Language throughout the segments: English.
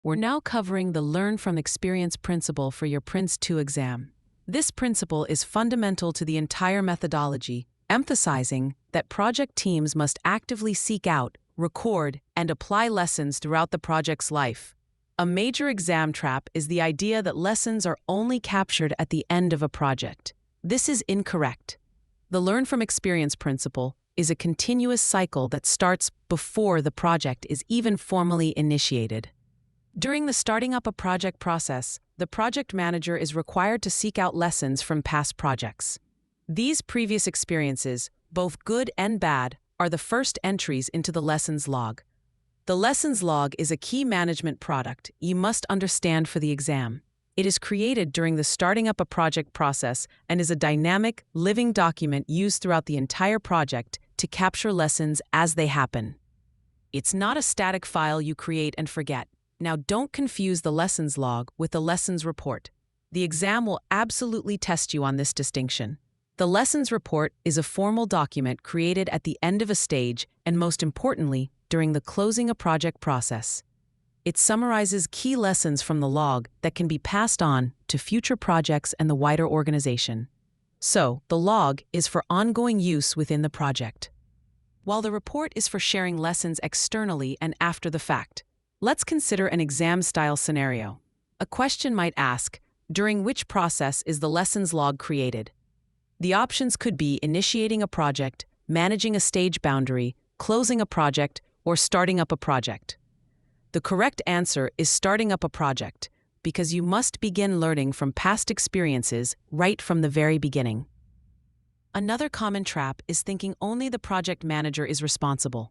We're now covering the Learn from Experience principle for your PRINCE2 exam. This principle is fundamental to the entire methodology, emphasizing that project teams must actively seek out, record, and apply lessons throughout the project's life. A major exam trap is the idea that lessons are only captured at the end of a project. This is incorrect. The Learn from Experience principle is a continuous cycle that starts before the project is even formally initiated. During the starting up a project process, the project manager is required to seek out lessons from past projects. These previous experiences, both good and bad, are the first entries into the lessons log. The lessons log is a key management product you must understand for the exam. It is created during the starting up a project process and is a dynamic, living document used throughout the entire project to capture lessons as they happen. It's not a static file you create and forget. Now, don't confuse the lessons log with the lessons report. The exam will absolutely test you on this distinction. The lessons report is a formal document created at the end of a stage and, most importantly, during the closing a project process. It summarizes key lessons from the log that can be passed on to future projects and the wider organization. So, the log is for ongoing use within the project, while the report is for sharing lessons externally and after the fact. Let's consider an exam-style scenario. A question might ask, during which process is the lessons log created? The options could be initiating a project, managing a stage boundary, closing a project, or starting up a project. The correct answer is starting up a project, because you must begin learning from past experiences right from the very beginning. Another common trap is thinking only the project manager is responsible.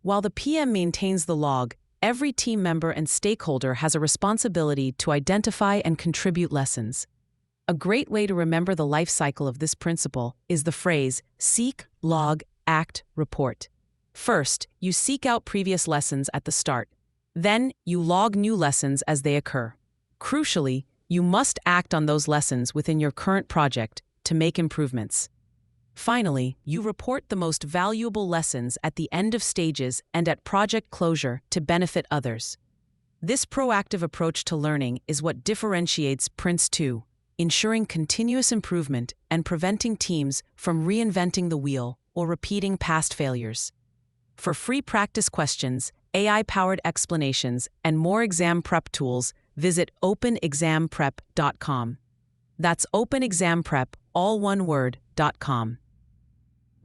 While the PM maintains the log, every team member and stakeholder has a responsibility to identify and contribute lessons. A great way to remember the life cycle of this principle is the phrase, seek, log, act, report. First, you seek out previous lessons at the start. Then, you log new lessons as they occur. Crucially, you must act on those lessons within your current project to make improvements. Finally, you report the most valuable lessons at the end of stages and at project closure to benefit others. This proactive approach to learning is what differentiates PRINCE2, ensuring continuous improvement and preventing teams from reinventing the wheel or repeating past failures. For free practice questions, AI-powered explanations, and more exam prep tools, visit openexamprep.com. That's openexamprep, all one word, .com.